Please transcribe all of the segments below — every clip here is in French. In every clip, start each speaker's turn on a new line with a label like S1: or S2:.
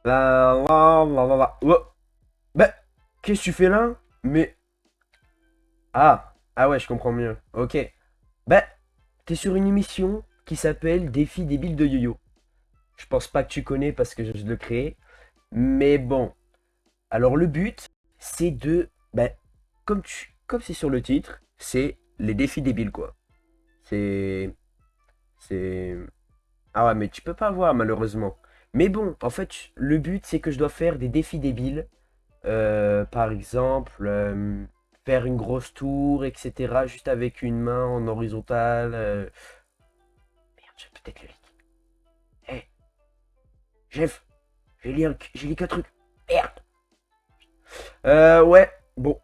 S1: Ouais. Bah, qu'est-ce que tu fais là? Mais... Ah ouais, je comprends mieux. Ok. Bah, t'es sur une émission qui s'appelle Défi débile de yo-yo. Je pense pas que tu connais parce que je le crée. Mais bon. Alors le but, c'est de... Bah, comme c'est sur le titre, c'est les défis débiles quoi. C'est... C'est... Ah ouais, mais tu peux pas voir malheureusement. Mais bon, en fait, le but, c'est que je dois faire des défis débiles. Par exemple, faire une grosse tour, etc. Juste avec une main en horizontal. Merde, j'ai peut-être le leak. Hé, Jeff, j'ai lu qu'un truc. Merde. Ouais, bon.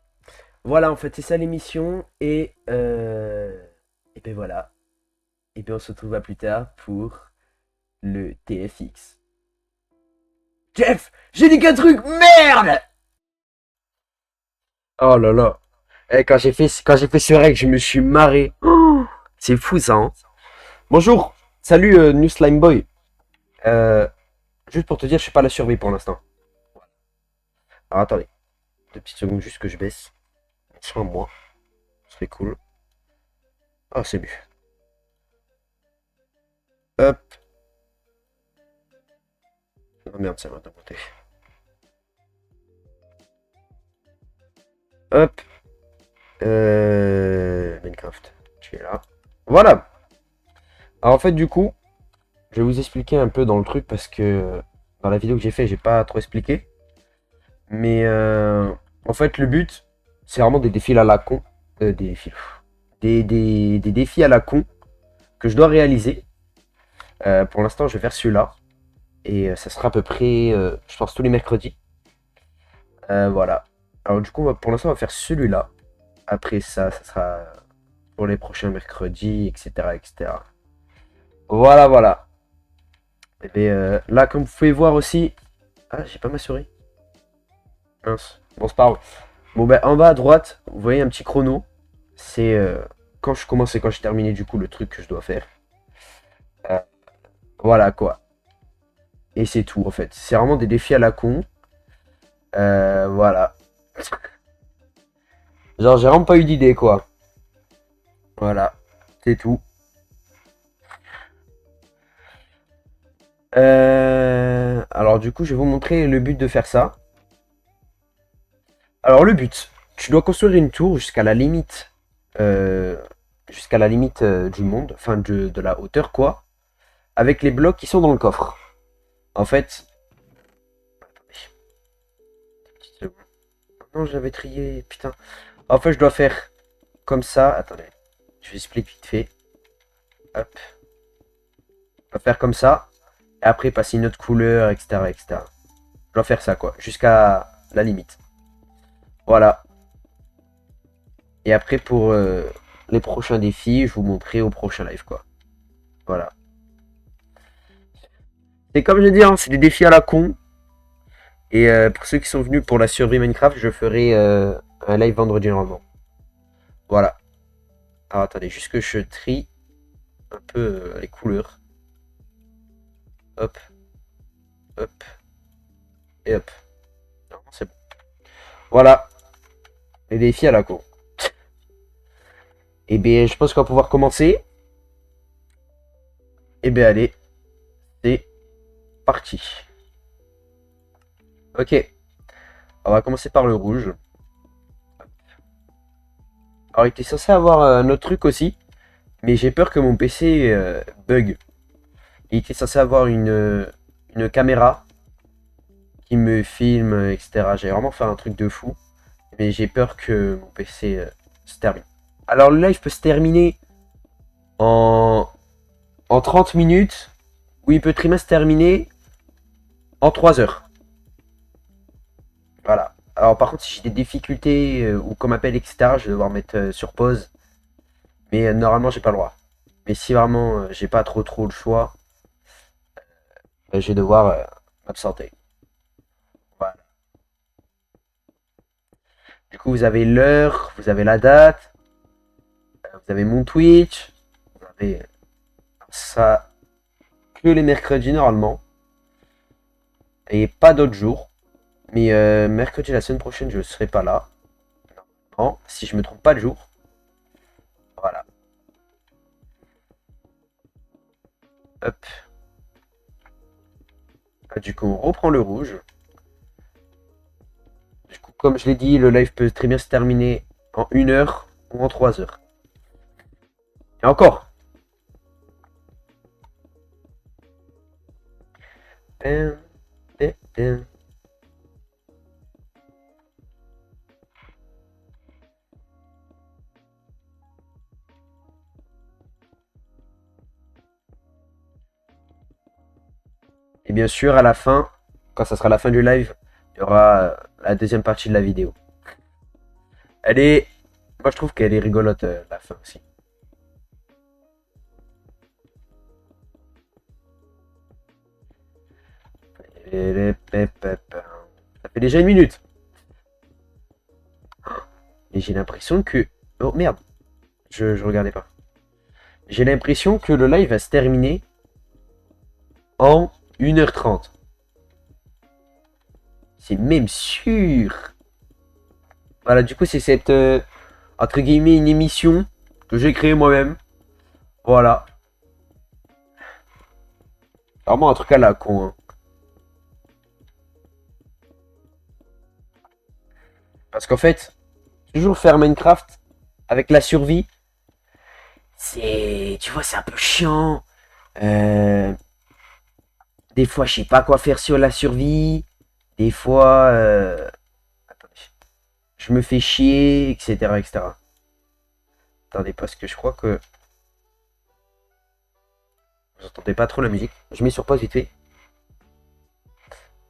S1: Voilà, en fait, c'est ça l'émission. Et ben voilà. Et puis on se retrouve à plus tard pour le TFX. Jeff, j'ai lu qu'un truc. Merde. Oh là là. Quand j'ai fait ce règle, je me suis marré. Oh, c'est fou ça, hein. Bonjour, salut New Slime Boy. Euh, Juste pour te dire, je suis pas à la survie pour l'instant. Alors attendez, 2 petites secondes juste que je baisse. Sur moi, ce serait cool. Ah, c'est mieux. Hop. Oh merde, ça va d'un côté. Hop. Minecraft. Tu es là. Voilà. Alors en fait, du coup, je vais vous expliquer un peu dans le truc parce que dans la vidéo que j'ai fait, j'ai pas trop expliqué. Mais en fait, le but, c'est vraiment des défis à la con. Des défis. Des défis à la con que je dois réaliser. Pour l'instant, je vais faire celui-là. Et ça sera à peu près, je pense, tous les mercredis. Voilà. Alors du coup, pour l'instant, on va faire celui-là. Après ça, ça sera pour les prochains mercredis, etc. etc. Voilà, voilà. Et bien, là, comme vous pouvez voir aussi... Ah, j'ai pas ma souris. Mince. Bon, c'est pas grave. Bon, ben, en bas à droite, vous voyez un petit chrono. C'est quand je commence et quand je termine du coup le truc que je dois faire. Euh, voilà quoi. Et c'est tout en fait. C'est vraiment des défis à la con. Voilà. Genre, j'ai vraiment pas eu d'idée quoi. Voilà. C'est tout. Alors du coup, je vais vous montrer le but de faire ça. Alors le but, tu dois construire une tour euh, jusqu'à la limite du monde, enfin de la hauteur quoi, avec les blocs qui sont dans le coffre. En fait, non, j'avais trié, putain. En fait, je dois faire comme ça. Attendez, je explique vite fait. Hop, je dois faire comme ça. Et après passer une autre couleur, etc., etc. Je dois faire ça quoi, jusqu'à la limite. Voilà. Et après pour les prochains défis, je vous montrerai au prochain live quoi. Voilà. C'est comme je dis, hein, c'est des défis à la con. Et pour ceux qui sont venus pour la survie Minecraft, je ferai un live vendredi normalement. Voilà. Alors attendez, juste que je trie un peu les couleurs. Hop, hop, et hop. Non, c'est bon. Voilà, les défis à la con. Et bien, je pense qu'on va pouvoir commencer. Et bien, allez, c'est parti. Ok, on va commencer par le rouge. Alors, il était censé avoir un autre truc aussi, mais j'ai peur que mon PC bug. Il était censé avoir une caméra qui me filme, etc. J'ai vraiment fait un truc de fou, mais j'ai peur que mon PC se termine. Alors, le live peut se terminer en, en 30 minutes, ou il peut très bien se terminer en 3 heures. Voilà. Alors, par contre, si j'ai des difficultés ou qu'on m'appelle, etc., je vais devoir mettre sur pause. Mais normalement, j'ai pas le droit. Mais si vraiment j'ai pas trop le choix, je vais devoir m'absenter. Voilà. Du coup, vous avez l'heure, vous avez la date, vous avez mon Twitch, vous avez ça que les mercredis normalement. Et pas d'autres jours. Mais mercredi la semaine prochaine, je serai pas là. Non, si je me trompe pas de jour. Voilà. Hop. Ah, du coup, on reprend le rouge. Du coup, comme je l'ai dit, le live peut très bien se terminer en 1 heure ou en 3 heures. Et encore. Pam, pam, pam. Et bien sûr, à la fin, quand ça sera la fin du live, il y aura la deuxième partie de la vidéo. Elle est... Moi, je trouve qu'elle est rigolote, la fin aussi. Ça fait déjà 1 minute. Et j'ai l'impression que... Oh merde, je regardais pas. J'ai l'impression que le live va se terminer en 1 h 30. C'est même sûr. Voilà, du coup, c'est cette, entre guillemets, une émission que j'ai créée moi-même. Voilà. Vraiment un truc à la con, hein. Parce qu'en fait, toujours faire Minecraft avec la survie, c'est... Tu vois, c'est un peu chiant. Euh, Des fois, je sais pas quoi faire sur la survie. Des fois, attendez, je me fais chier, etc., etc. Attendez, parce que je crois que vous entendez pas trop la musique. Je mets sur pause vite fait.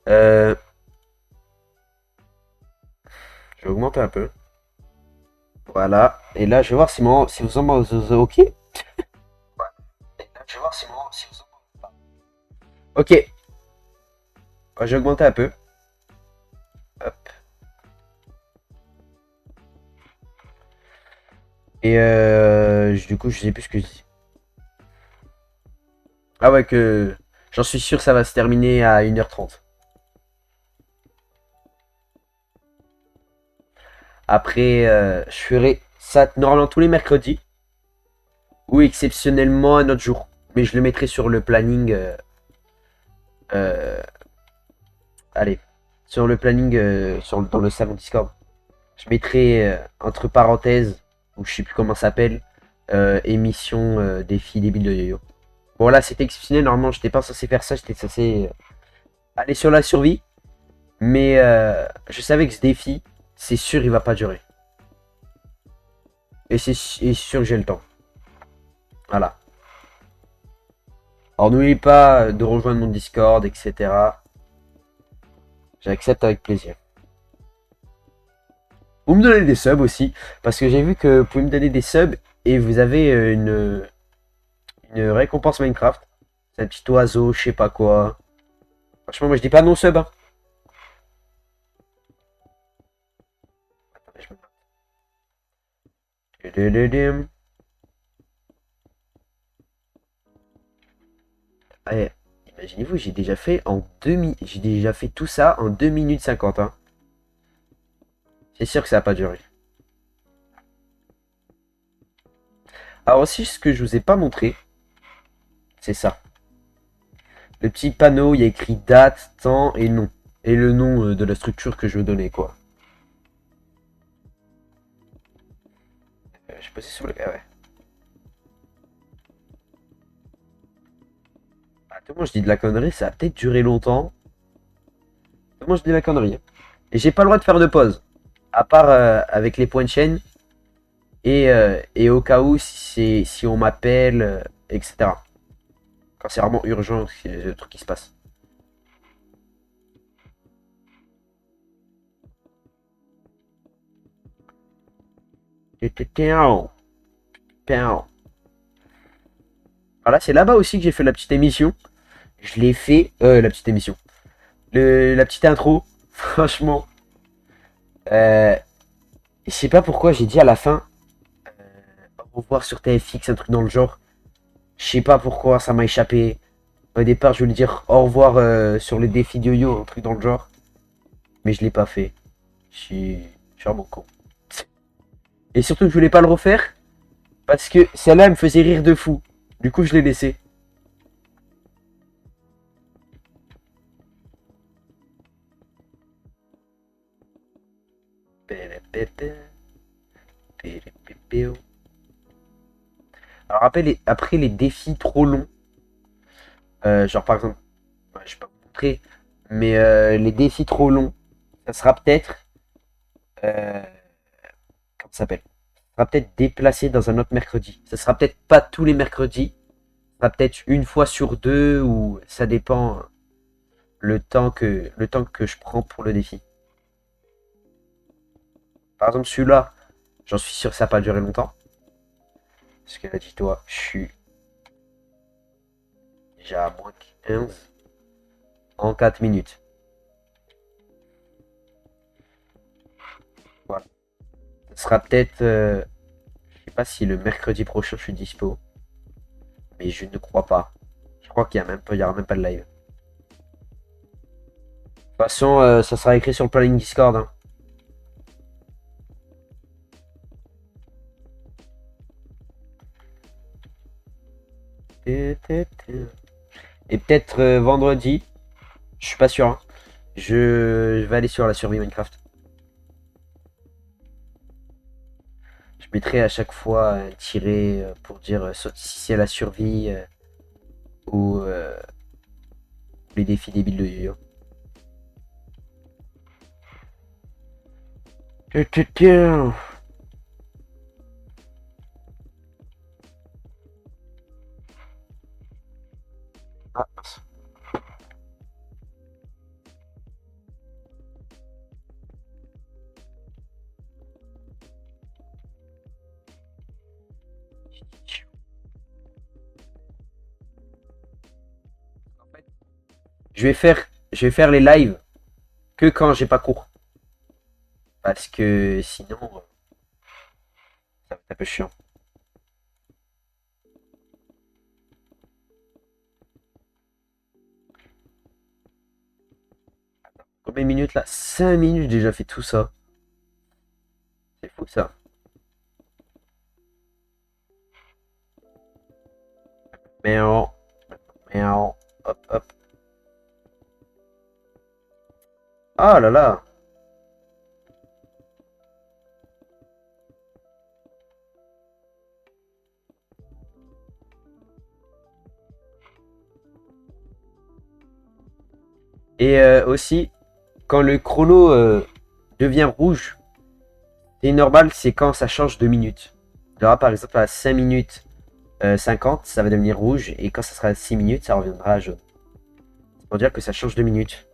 S1: Euh, je vais augmenter un peu. Voilà. Et là, je vais voir si vous en ok. Et là, je vais voir si vous en ok. Ouais, j'ai augmenté un peu. Hop. Et du coup, je sais plus ce que je dis. Ah ouais, que j'en suis sûr, ça va se terminer à 1 h 30. Après, je ferai ça normalement tous les mercredis. Ou exceptionnellement un autre jour. Mais je le mettrai sur le planning. Euh, allez. Sur le planning dans le salon Discord. Je mettrai entre parenthèses, ou je sais plus comment ça s'appelle, émission défi débile de yo-yo. Bon là c'était exceptionnel, normalement j'étais pas censé faire ça, j'étais censé aller sur la survie. Mais je savais que ce défi, c'est sûr il va pas durer. Et c'est sûr que j'ai le temps. Voilà. Alors n'oubliez pas de rejoindre mon Discord, etc. J'accepte avec plaisir. Vous me donnez des subs aussi, parce que j'ai vu que vous pouvez me donner des subs et vous avez une récompense Minecraft. C'est un petit oiseau, je sais pas quoi. Franchement, moi je dis pas non sub, hein. Allez, imaginez-vous, j'ai déjà fait tout ça en 2 minutes 50, hein. C'est sûr que ça va pas durer. Alors aussi, ce que je vous ai pas montré, c'est ça. Le petit panneau, il y a écrit date, temps et nom. Et le nom de la structure que je veux donner, quoi. Je sais pas si sur le... Ah ouais. Attends, moi je dis de la connerie, ça a peut-être duré longtemps. Moi je dis de la connerie, hein. Et j'ai pas le droit de faire de pause. À part avec les points de chaîne. Et au cas où, si on m'appelle, etc. Quand c'est vraiment urgent, c'est le truc qui se passe. Voilà, c'est là-bas aussi que j'ai fait la petite émission. Je l'ai fait, la petite émission. La petite intro, franchement. Euh, je sais pas pourquoi j'ai dit à la fin, au revoir sur TFX, un truc dans le genre. Je sais pas pourquoi, ça m'a échappé. Au départ, je voulais dire au revoir sur les défis de yo-yo, un truc dans le genre. Mais je l'ai pas fait. Je suis vraiment con. Et surtout, je voulais pas le refaire parce que celle-là elle me faisait rire de fou. Du coup, je l'ai laissé. Alors après les défis trop longs, genre par exemple, ouais, je vais pas vous montrer, mais les défis trop longs, ça sera peut-être, euh, comment ça s'appelle? Ça sera peut-être déplacé dans un autre mercredi. Ça sera peut-être pas tous les mercredis, ça sera peut-être une fois sur deux ou ça dépend le temps que je prends pour le défi. Par exemple celui-là, j'en suis sûr que ça va pas durer longtemps. Parce que là, dis-toi, je suis déjà à moins 15 en 4 minutes. Voilà. Ce sera peut-être, je sais pas si le mercredi prochain je suis dispo, mais je ne crois pas. Je crois qu'il y a même pas, il y aura même pas de live. De toute façon, ça sera écrit sur le planning Discord, hein. Et peut-être vendredi, je suis pas sûr, hein. Je vais aller sur la survie Minecraft. Je mettrai à chaque fois un tiré pour dire si c'est la survie ou les défis débiles de yo-yo. Ah, mince. Je vais faire les lives que quand j'ai pas cours. Parce que sinon, ça va être un peu chiant. Combien de minutes là? 5 minutes, j'ai déjà fait tout ça. C'est fou ça. Miaou, miaou, hop, hop. Ah là là. Et aussi, quand le chrono devient rouge, c'est normal, c'est quand ça change de minutes. Là, par exemple, à 5 minutes 50, ça va devenir rouge. Et quand ça sera à 6 minutes, ça reviendra à jaune. C'est pour dire que ça change de minutes.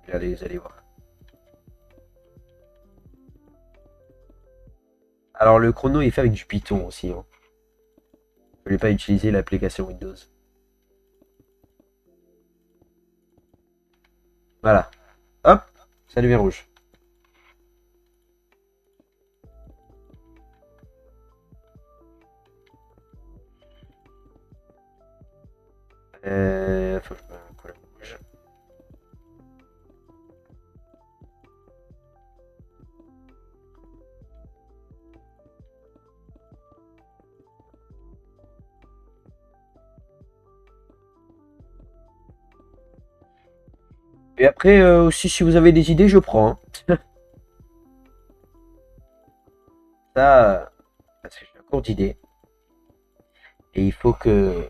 S1: Regardez, vous allez voir. Alors, le chrono est fait avec du Python aussi, hein. Je ne vais pas utiliser l'application Windows. Voilà. Hop, ça devient rouge. Faut que je me colle rouge. Et après, aussi, si vous avez des idées, je prends, hein. Ça, parce que j'ai un cours d'idées. Et il faut que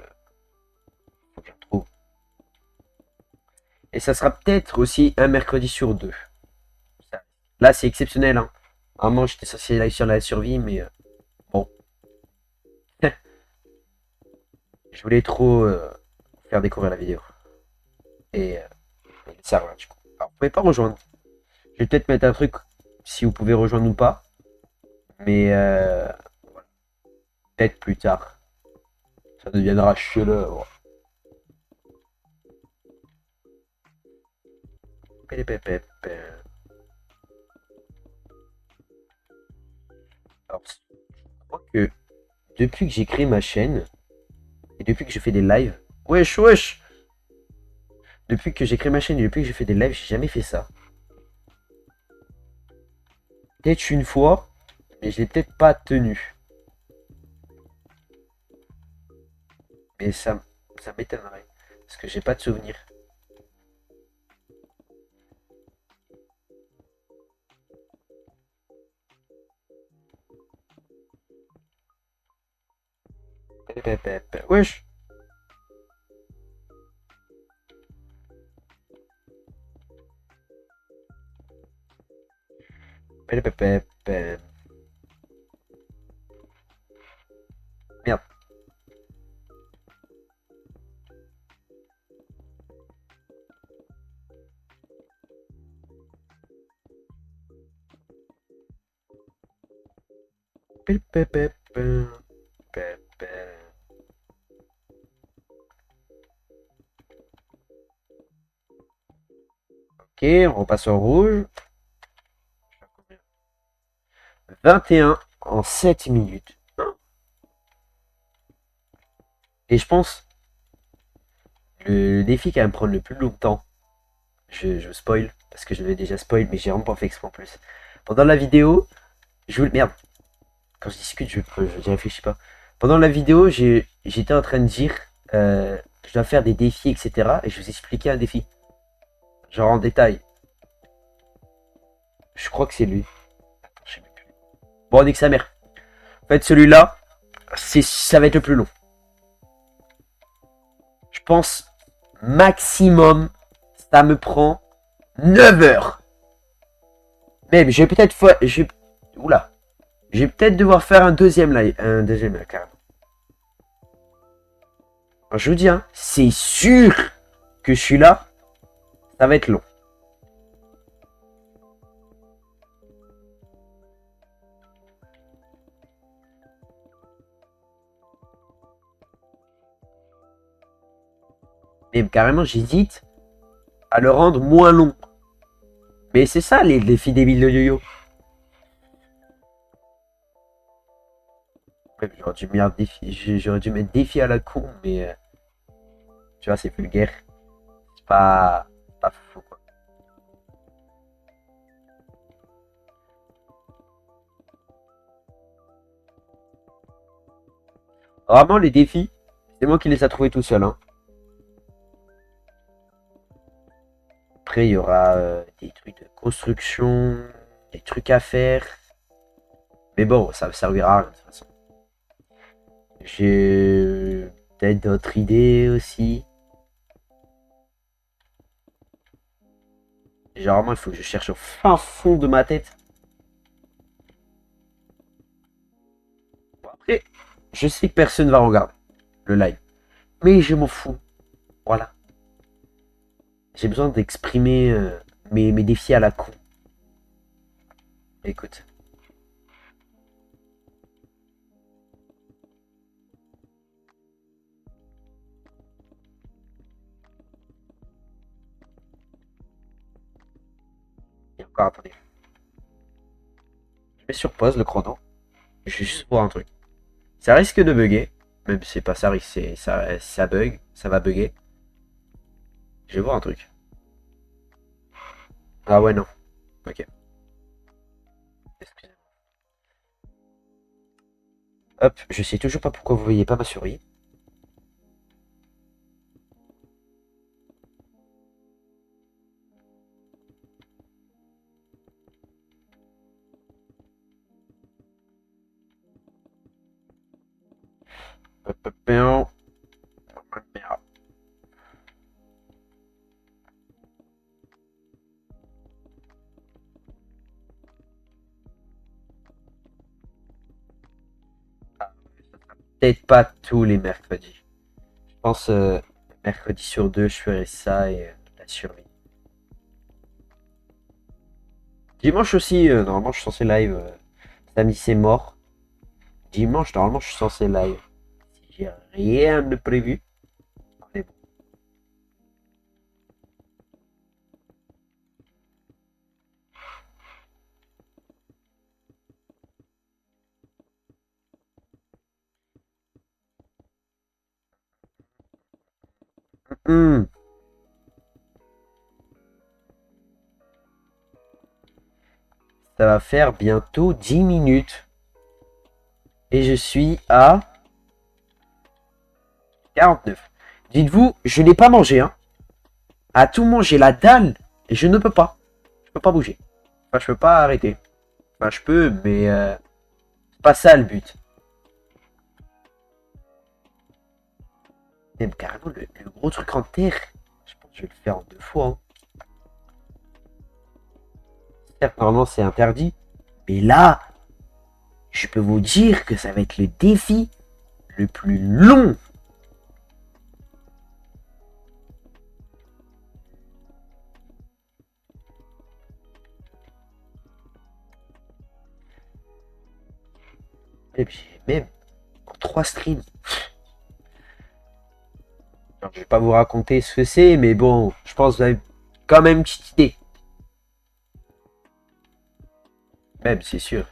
S1: je trouve. Et ça sera peut-être aussi un mercredi sur deux. Là, c'est exceptionnel, hein. Vraiment, j'étais censé aller sur la survie, mais bon. Je voulais trop faire découvrir la vidéo. Et le serveur, du coup. Alors, vous pouvez pas rejoindre. Je vais peut-être mettre un truc si vous pouvez rejoindre ou pas. Mais voilà. Peut-être plus tard. Ça deviendra chelou. Alors, je crois que depuis que j'ai créé ma chaîne, depuis que je fais des lives. Wesh, wesh! Depuis que j'ai créé ma chaîne et depuis que j'ai fait des lives, j'ai jamais fait ça. Peut-être une fois, mais je l'ai peut-être pas tenu. Mais ça m'étonnerait. Parce que j'ai pas de souvenir. Wesh! Merde. Ok, on repasse au rouge. 21 en 7 minutes. Et je pense, le défi qui va me prendre le plus longtemps, je spoil, parce que je l'avais déjà spoil, mais j'ai vraiment pas fait exprès en plus. Pendant la vidéo, je vous... Merde, quand je discute, je réfléchis pas. Pendant la vidéo, j'étais en train de dire, je dois faire des défis, etc. Et je vous expliquais un défi. Genre en détail. Je crois que c'est lui. Attends, je sais même plus. Bon, on dit que sa mère. En fait, celui-là, ça va être le plus long. Je pense, maximum, ça me prend 9 heures. Même, je vais peut-être... Oula. Je vais peut-être devoir faire un deuxième live. Un deuxième live, carrément. Alors, je vous dis, hein, c'est sûr que celui-là, ça va être long. Mais carrément, j'hésite à le rendre moins long. Mais c'est ça, les défis débiles de yo-yo. Ouais, j'aurais dû mettre défi à la con, mais tu vois, c'est vulgaire. C'est pas fou, quoi. Vraiment, les défis, c'est moi qui les a trouvés tout seul. Hein. Après, il y aura des trucs de construction, des trucs à faire. Mais bon, ça ne servira à rien de toute façon. J'ai peut-être d'autres idées aussi. Généralement, il faut que je cherche au fin fond de ma tête. Bon, après, je sais que personne va regarder le live. Mais je m'en fous. Voilà. J'ai besoin d'exprimer mes défis à la con. Écoute. Et encore, attendez. Je mets sur pause le chrono. Je vais juste voir un truc. Ça risque de bugger. Même si c'est pas ça, ça bug. Ça va bugger. Je vais voir un truc. Ah ouais, non. Ok. Excusez-moi. Hop, je sais toujours pas pourquoi vous voyez pas ma souris. Hop, hop, hop, hop. Peut-être pas tous les mercredis. Je pense mercredi sur deux, je ferai ça et la survie. Dimanche aussi, normalement, je suis censé live. Samedi, c'est mort. Dimanche, normalement, je suis censé live. Si j'ai rien de prévu. Mais bon. Hmm. Ça va faire bientôt 10 minutes. Et je suis à 49. Dites-vous, je n'ai pas mangé, hein. À tout manger la dalle. Et je ne peux pas. Je peux pas bouger. Enfin, je peux pas arrêter. Enfin, je peux, mais c'est pas ça le but. Même carrément, le gros truc en terre. Je pense que je vais le faire en 2 fois, hein. Certes, normalement, c'est interdit. Mais là, je peux vous dire que ça va être le défi le plus long. Même en 3 streams. Alors, je vais pas vous raconter ce que c'est, mais bon, je pense que vous avez quand même une petite idée. Même, c'est sûr.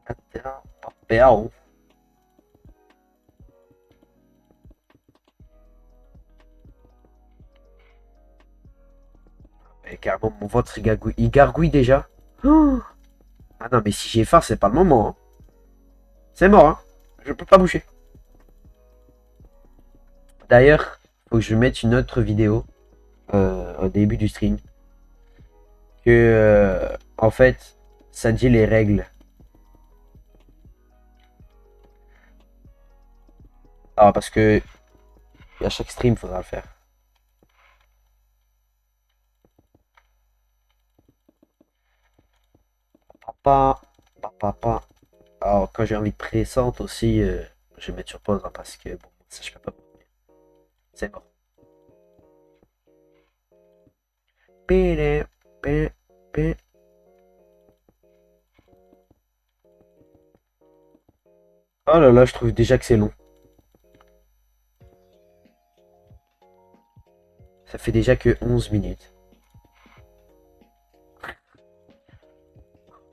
S1: Attends, carrément, mon ventre il gargouille déjà. Oh. Ah non, mais si j'ai faim, c'est pas le moment, hein. C'est mort, hein. Je peux pas bouger. D'ailleurs, faut que je mette une autre vidéo au début du stream. Que, en fait, ça dit les règles. Alors, parce que à chaque stream, faudra le faire. Papa, papa. Alors, quand j'ai envie de pressante aussi, je vais mettre sur pause, hein, parce que bon, ça, je peux pas. C'est mort. Pélé, pé, pé. Oh là là, je trouve déjà que c'est long. Ça fait déjà que 11 minutes.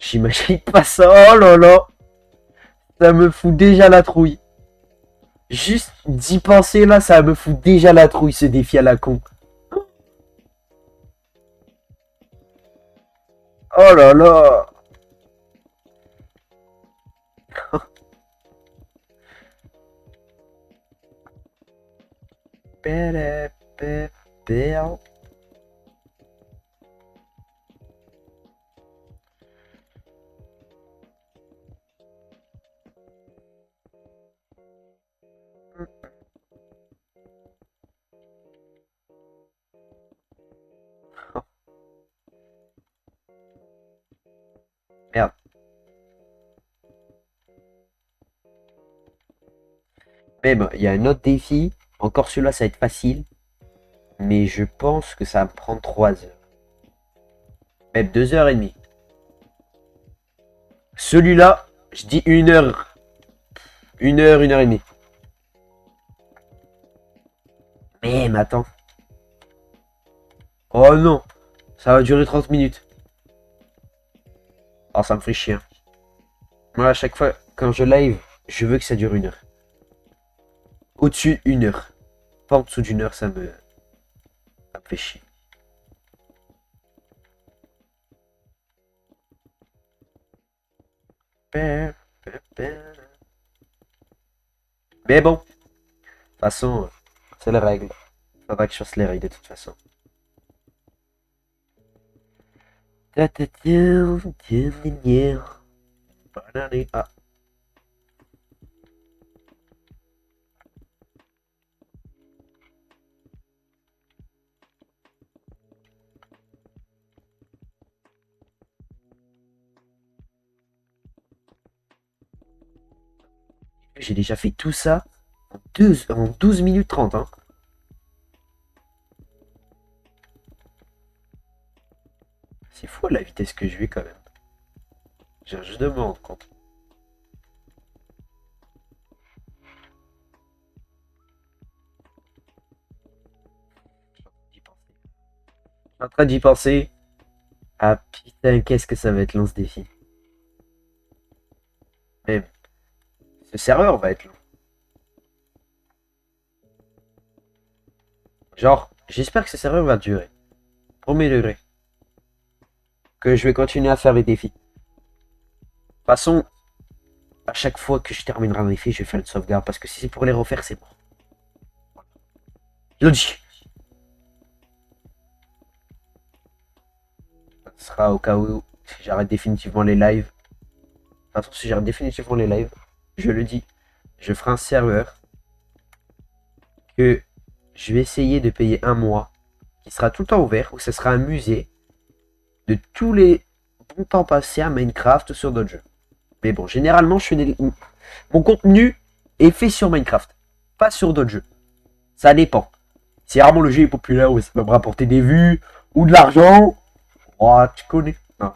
S1: J'imagine pas ça. Oh là là. Ça me fout déjà la trouille. Juste d'y penser là, ça me fout déjà la trouille, ce défi à la con. Oh là là. Pélé, pé, pé. Merde. Même, il y a un autre défi. Encore celui-là, ça va être facile. Mais je pense que ça va me prendre 3 heures. Même 2 heures et demie. Celui-là, je dis 1 heure. 1 heure, 1 heure et demie. Même, attends. Oh non. Ça va durer 30 minutes. Oh, ça me fait chier. Moi, à chaque fois, quand je live, je veux que ça dure 1 heure. Au-dessus, 1 heure. Pas en dessous d'1 heure, ça me fait chier. Mais bon, de toute façon, c'est les règles. Faudra que je fasse les règles de toute façon. Ah, j'ai déjà fait tout ça en 12 minutes 30, hein. C'est fou la vitesse que je vais quand même. Je demande compte. Je suis en train d'y penser. Ah putain, qu'est-ce que ça va être long ce défi. Ce serveur va être long. Genre, j'espère que ce serveur va durer. Premier degré. Que je vais continuer à faire les défis. De toute façon, à chaque fois que je terminerai un défi, je vais faire une sauvegarde. Parce que si c'est pour les refaire, c'est bon. Je le dis. Ce sera au cas où si j'arrête définitivement les lives. De toute façon, si j'arrête définitivement les lives, je le dis, je ferai un serveur que je vais essayer de payer un mois, qui sera tout le temps ouvert, où ce sera un musée de tous les bons temps passés à Minecraft ou sur d'autres jeux. Mais bon, généralement, mon contenu est fait sur Minecraft, pas sur d'autres jeux. Ça dépend. Si vraiment le jeu est populaire, ou ça va me rapporter des vues ou de l'argent, oh, tu connais. Non,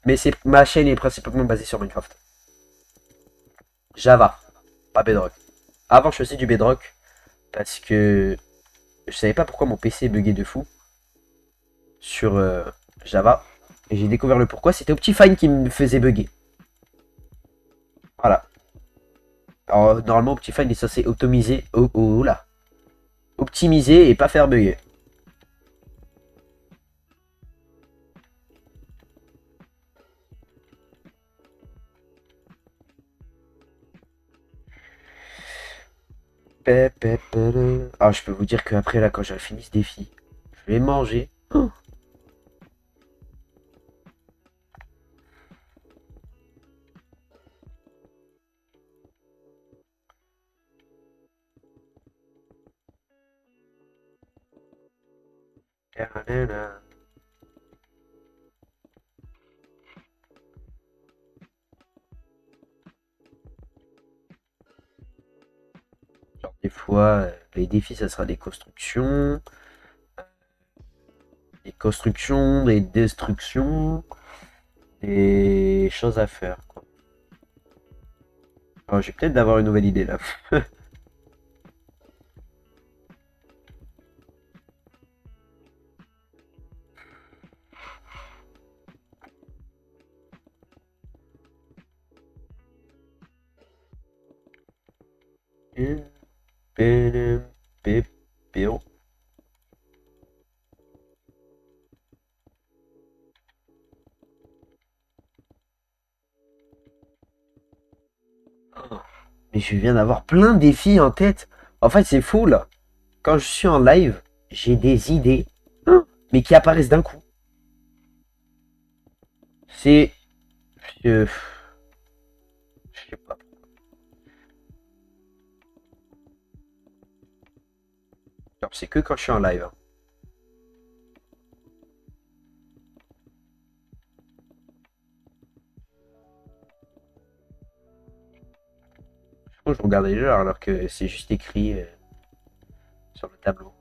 S1: mais ma chaîne est principalement basée sur Minecraft. Java, pas Bedrock. Avant, je faisais du Bedrock parce que je savais pas pourquoi mon PC buguait de fou sur Java. Et j'ai découvert le pourquoi. C'était Optifine qui me faisait bugger. Voilà. Alors, normalement, Optifine est censé optimiser. Oh là. Optimiser et pas faire bugger. Ah, je peux vous dire qu'après, là, quand j'aurai fini ce défi, je vais manger. Oh. Genre, des fois, les défis, ça sera des constructions. Des constructions, des destructions. Des choses à faire, quoi. Oh, j'ai peut-être d'avoir une nouvelle idée, là. Mais je viens d'avoir plein de défis en tête. En fait, c'est fou là. Quand je suis en live, j'ai des idées, mais qui apparaissent d'un coup. C'est. Je sais pas. Genre, c'est que quand je suis en live, hein. Je pense que je regarde l'heure alors que c'est juste écrit sur le tableau.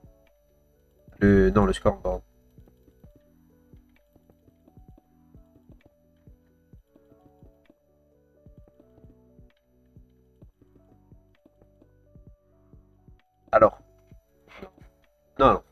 S1: Non, le scoreboard. Alors, non, non.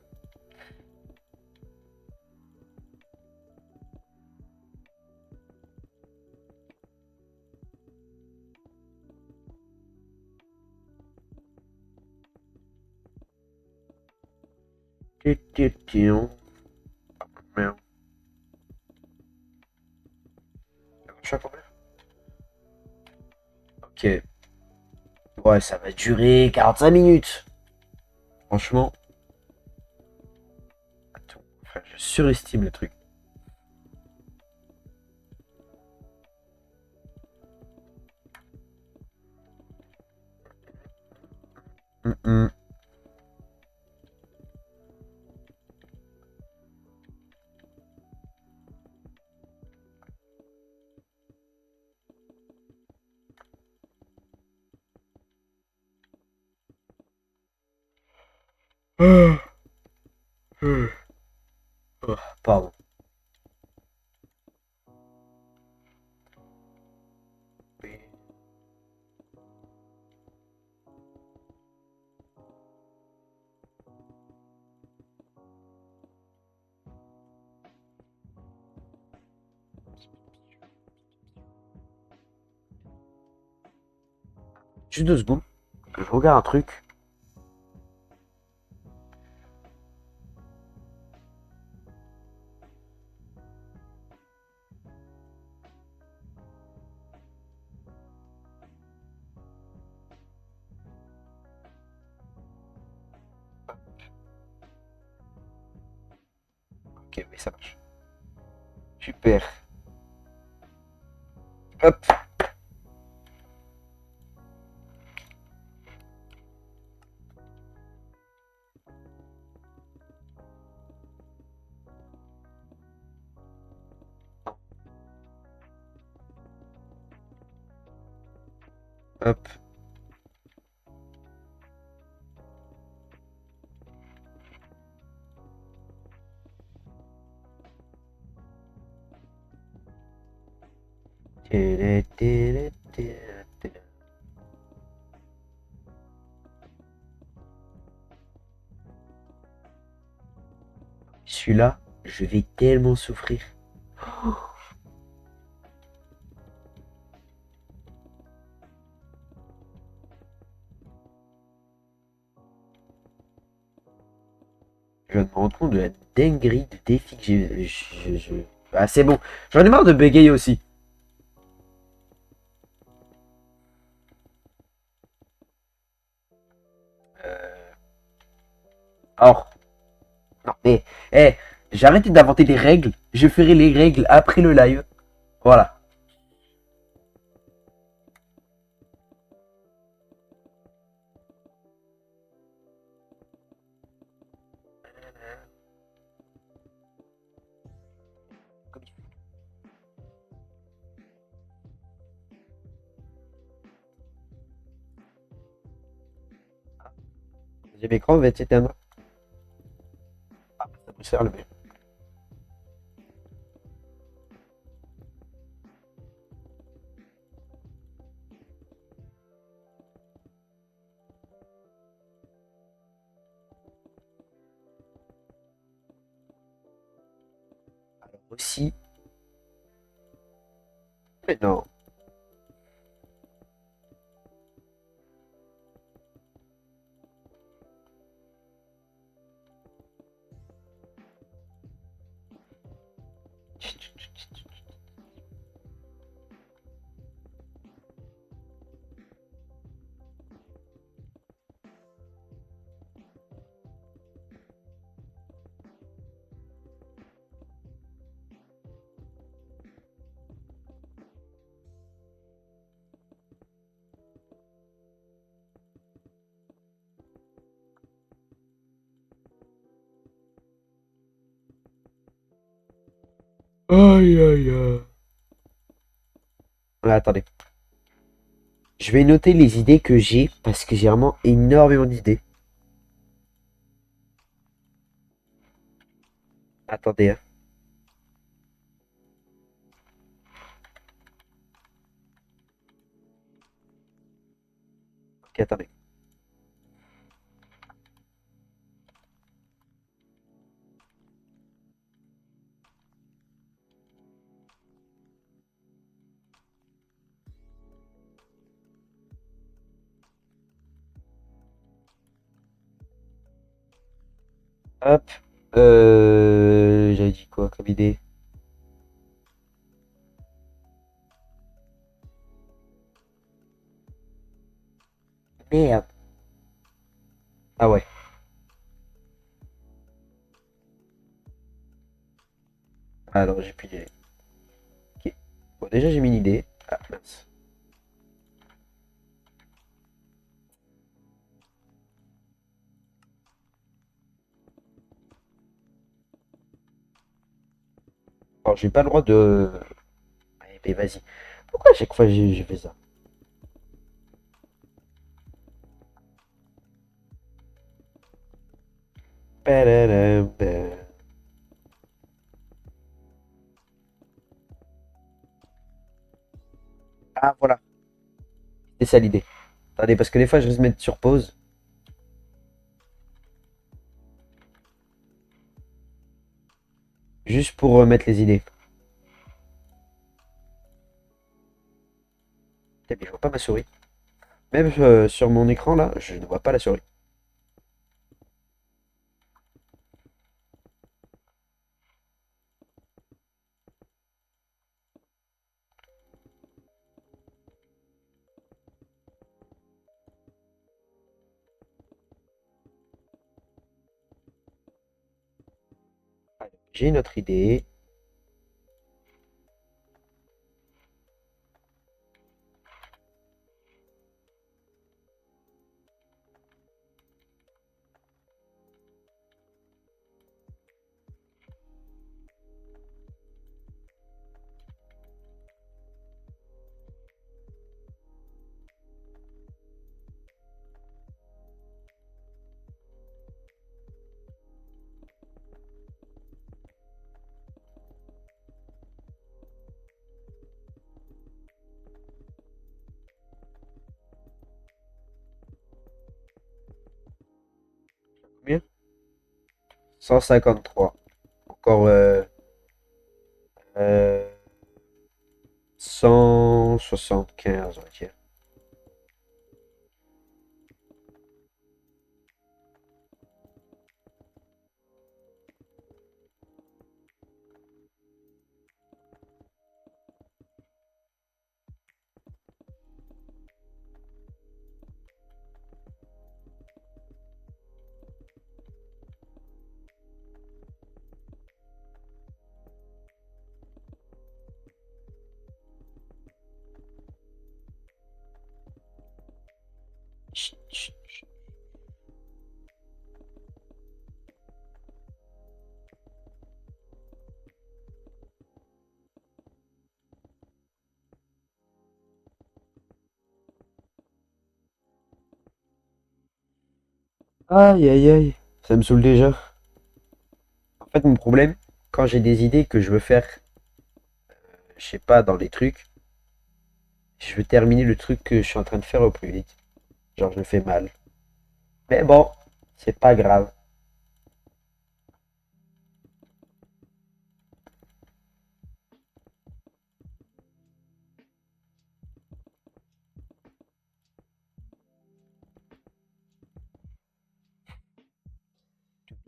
S1: Merde. Je suis à combien? Ok. Ouais, ça va durer 45 minutes. Franchement, attends, enfin, je surestime le truc. Hum, hum. Oh, pardon. Juste 2 secondes. Que je regarde un truc. Ok, oui, ça marche. Super. Hop, hop. Télé, télé, télé, télé. Celui-là, je vais tellement souffrir. Je viens de me rendre compte de la dinguerie de défi que j'ai. Ah, c'est bon. J'en ai marre de bégayer aussi. Euh, Alors, non, mais, j'ai arrêté d'inventer des règles. Je ferai les règles après le live. Voilà. Deuxième écran va être éteint. Ah, ça peut se faire le même. Alors aussi. Mais non. Aïe aïe aïe. Ouais, attendez. Je vais noter les idées que j'ai parce que j'ai vraiment énormément d'idées. Attendez, hein. Ok, attendez. Hop. J'avais dit quoi comme idée? Merde. Ah ouais. Ah non, j'ai plus d'idée. Ok. Bon, déjà, j'ai mis une idée. Ah, mince. Alors, j'ai pas le droit de. Allez, mais vas-y. Pourquoi à chaque fois j'ai fait ça? Padadam, ah, voilà. C'est ça l'idée. Attendez, parce que des fois, je vais se mettre sur pause. Juste pour remettre les idées. Putain, mais je vois pas ma souris. Même sur mon écran là, je ne vois pas la souris. J'ai une autre idée. Combien? 153. Encore 175, on va dire. Chut, chut, chut. Aïe aïe aïe, ça me saoule déjà. En fait, mon problème, quand j'ai des idées que je veux faire, je sais pas, dans les trucs, je veux terminer le truc que je suis en train de faire au plus vite. Genre, je le fais mal. Mais bon, c'est pas grave.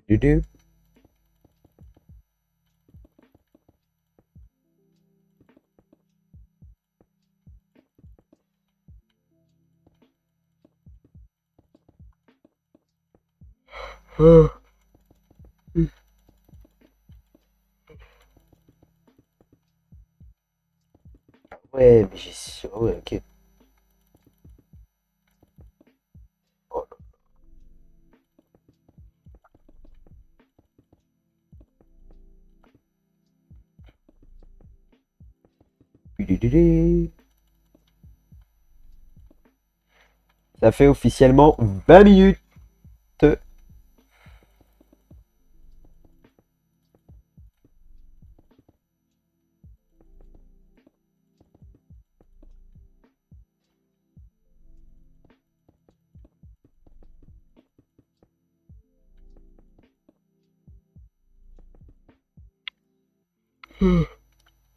S1: Du. Ah, ouais, mais j'ai. Ouais, ok. Oh, du. Ça fait officiellement 20 minutes.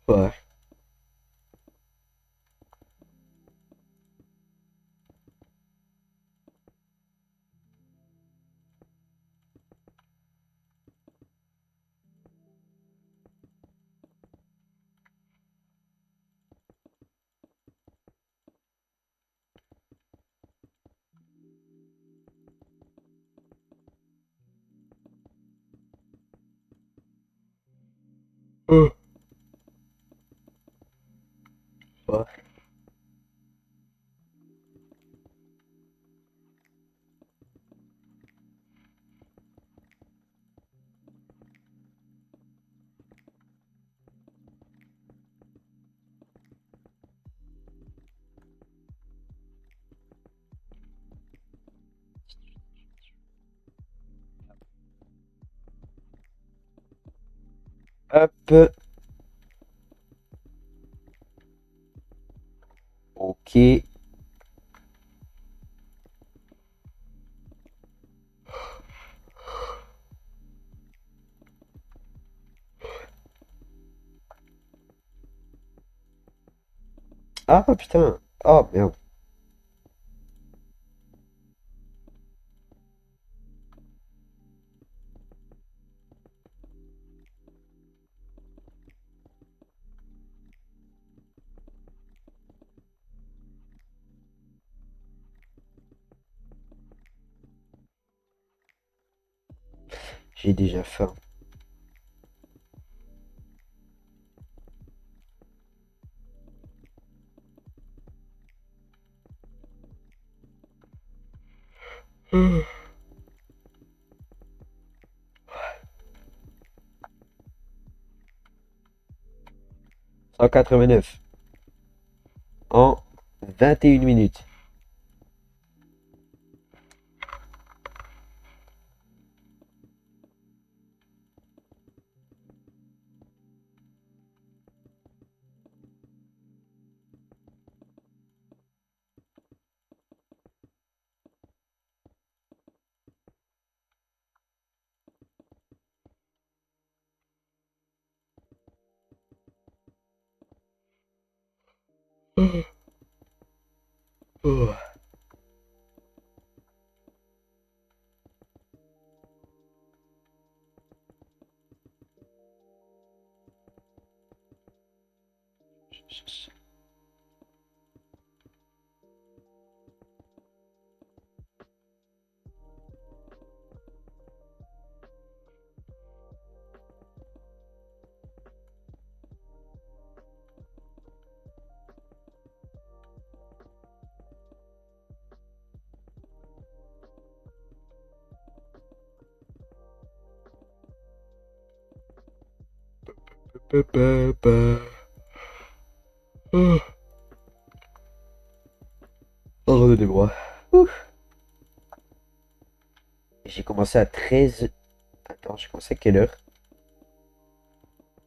S1: Ouais. Ouais. Hop. Ok. Ah putain. Oh merde. J'ai déjà faim. Mmh. 189 en 21 minutes. Mmh. Oh. Oh. Pardonnez-moi. J'ai commencé à 13. Attends, j'ai commencé à quelle heure?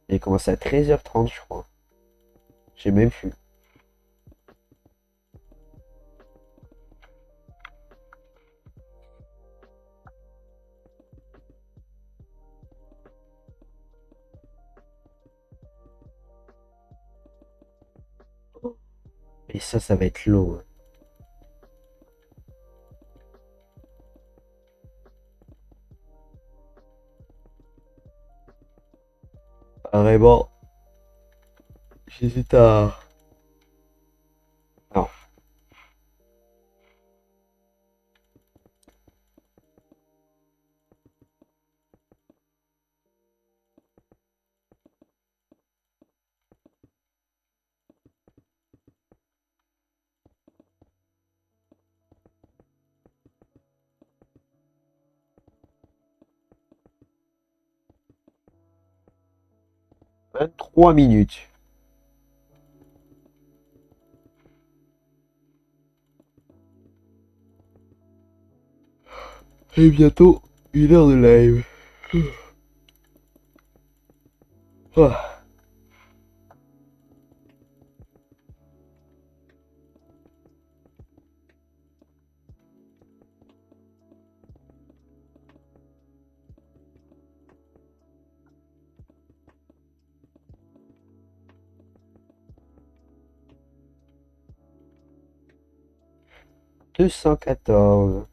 S1: J'ai commencé à 13h30, je crois. J'ai même plus. Et ça va être long, hein. Vraiment, j'hésite à. Non. 23 minutes. Et bientôt 1 heure de live. Ah. 214.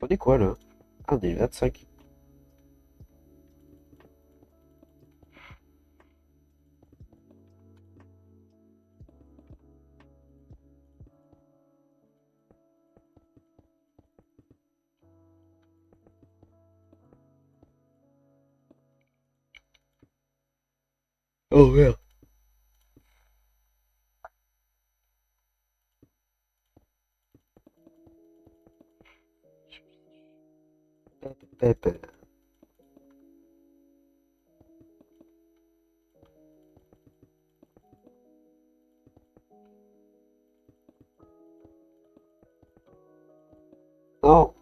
S1: On est quoi là? Ah, on est le 25. Oh merde. Non.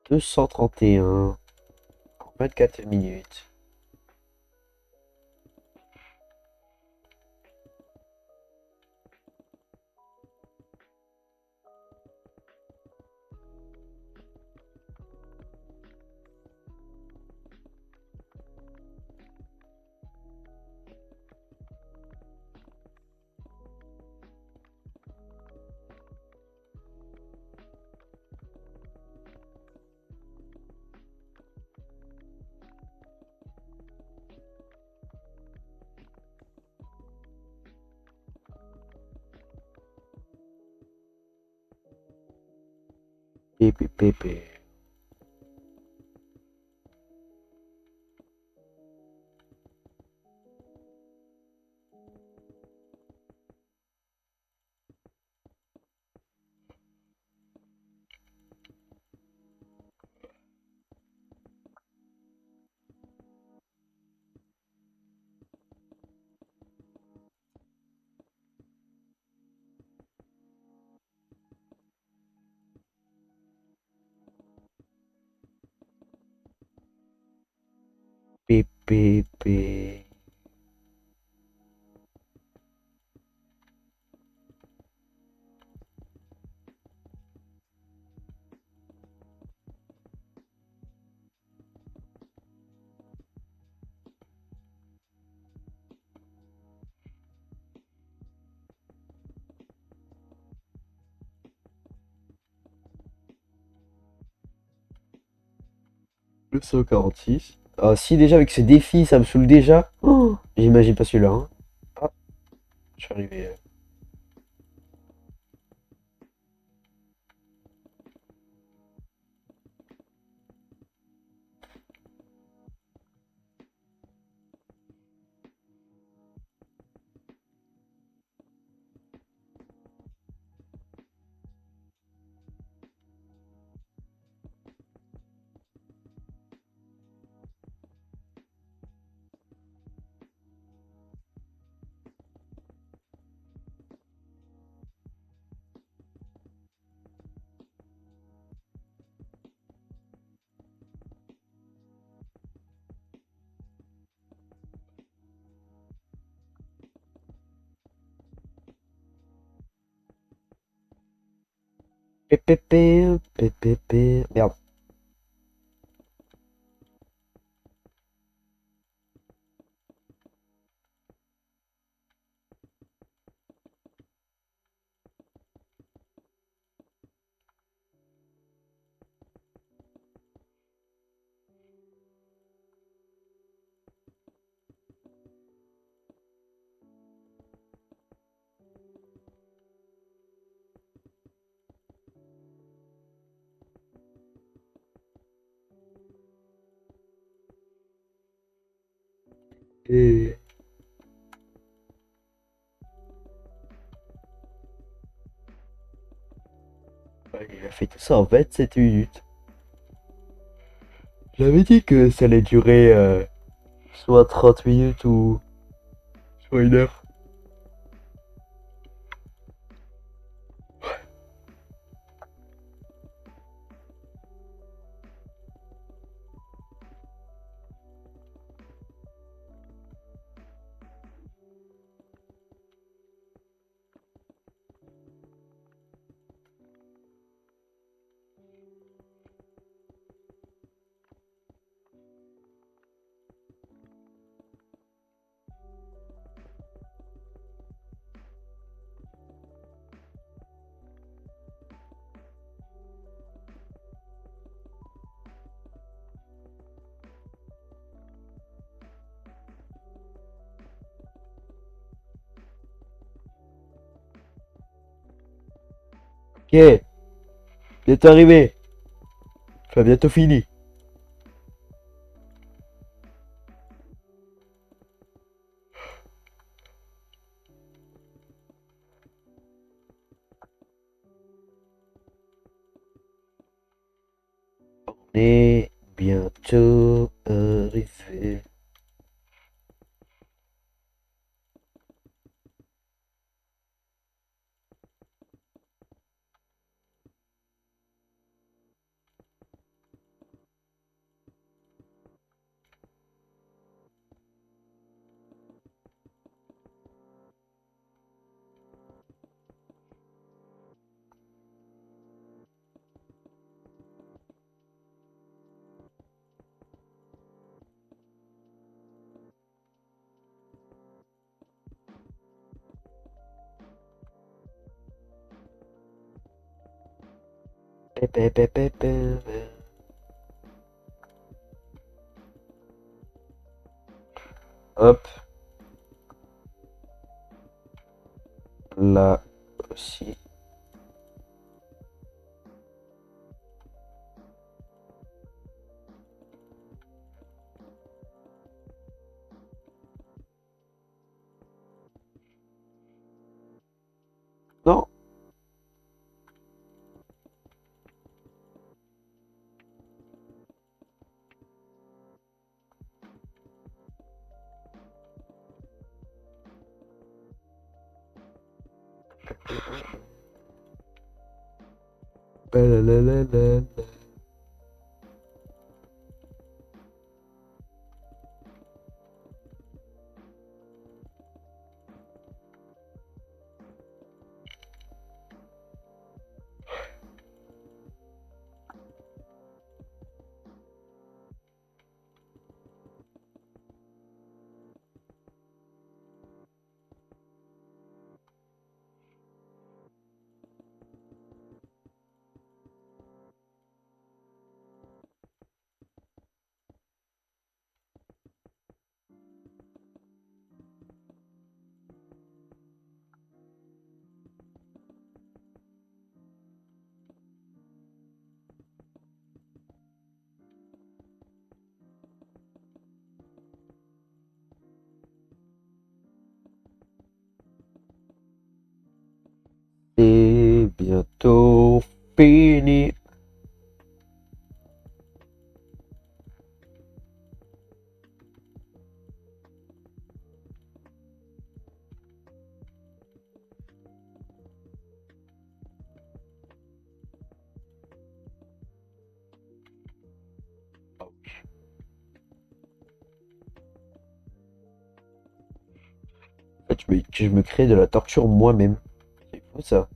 S1: 231 pour 24 minutes. Pépé, pépé. Pépé, pépé. Le 146. Ah, si déjà avec ce défi, ça me saoule déjà. Oh, j'imagine pas celui-là, hein. Ah, je suis arrivé. Pépé, pépé. Merde. Et... ouais, il a fait tout ça en 27 minutes. J'avais dit que ça allait durer soit 30 minutes ou soit 1 heure. Ok, bientôt arrivé. Enfin, bientôt fini. On est bientôt arrivé. Hop, là aussi. Non. C'est bientôt fini. En fait, je me crée de la torture moi-même. C'est fou ça.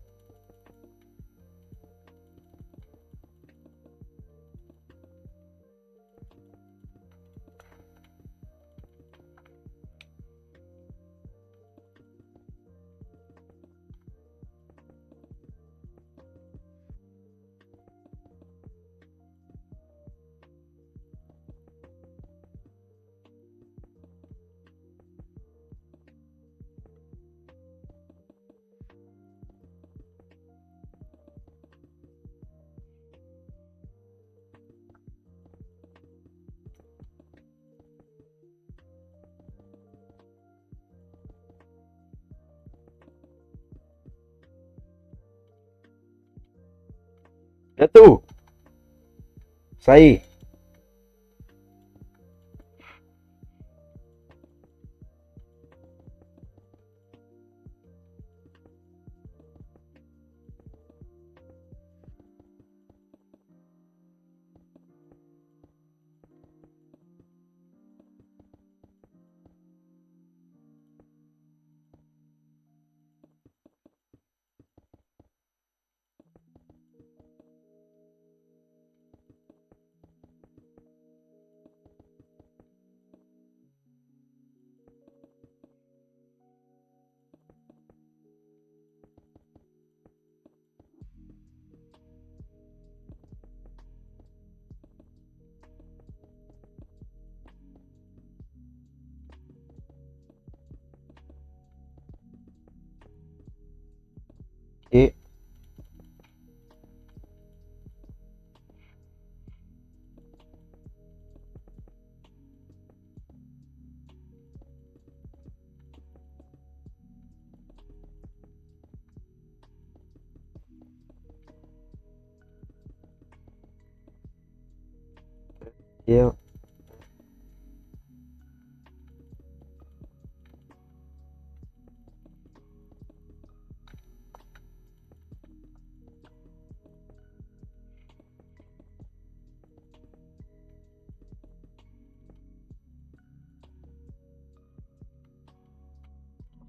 S1: Bientôt. Ça y est.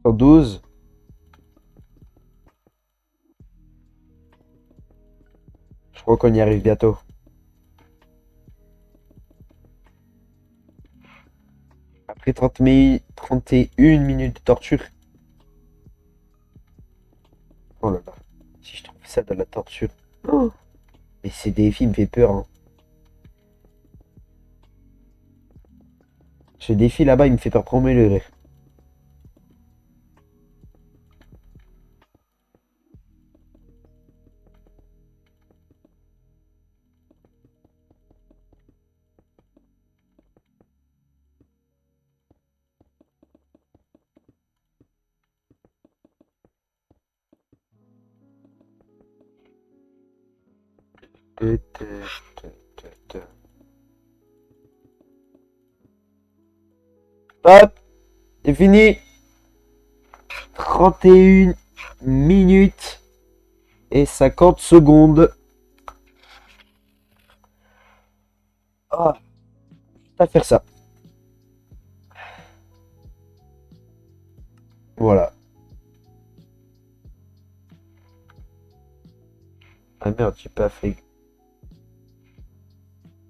S1: 112. Je crois qu'on y arrive bientôt. Après 31 minutes de torture. Oh là là. Si je trouve ça de la torture. Oh. Mais ces défis me fait peur, hein. Ce défi là-bas, il me fait peur premier degré. Hop, c'est fini. 31 minutes et 50 secondes. Ah, à faire ça. Voilà. Ah merde, j'ai pas fait.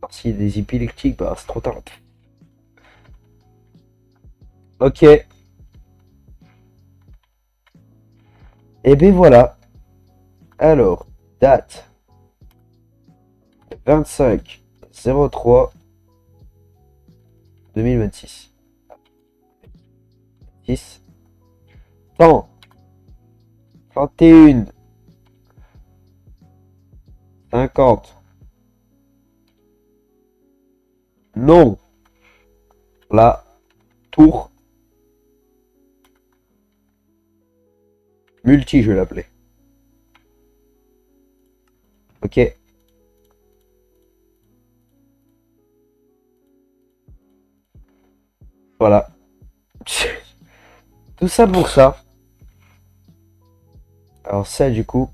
S1: Alors, s'il y a des épileptiques, bah c'est trop tard. Ok. Et ben voilà. Alors, date 25/03/2026. 6. Temps 31:50. Non. La tour multi, je vais l'appeler. Ok. Voilà. Tout ça pour ça. Alors ça, du coup,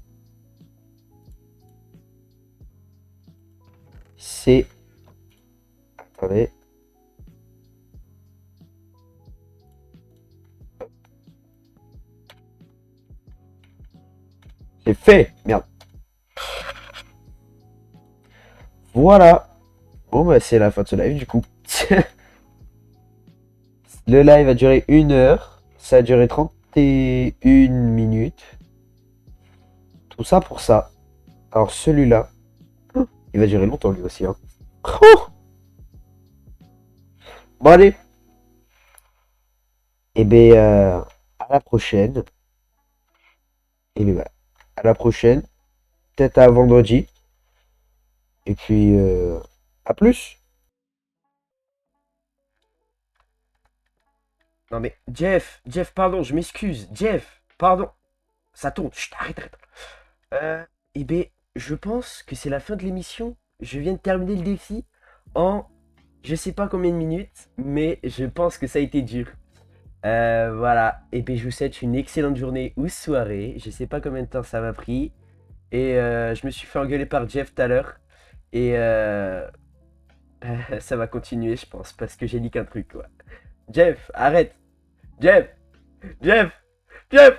S1: c'est... Attendez. C'est fait. Merde. Voilà. Bon, bah, c'est la fin de ce live, du coup. Le live a duré 1 heure. Ça a duré 31 minutes. Tout ça pour ça. Alors, celui-là, il va durer longtemps, lui aussi, hein. Bon, allez. Et ben, à la prochaine. Et ben, voilà. À la prochaine. Peut-être à vendredi. Et puis, à plus. Non mais Jeff, pardon, je m'excuse. Jeff, pardon. Ça tourne. Chut, arrête. Eh ben, je pense que c'est la fin de l'émission. Je viens de terminer le défi en je sais pas combien de minutes, mais je pense que ça a été dur. Voilà. Et ben, je vous souhaite une excellente journée ou soirée. Je sais pas combien de temps ça m'a pris. Et je me suis fait engueuler par Jeff tout à l'heure. Et ça va continuer, je pense, parce que j'ai dit qu'un truc, quoi. Jeff, arrête. Jeff, Jeff, Jeff.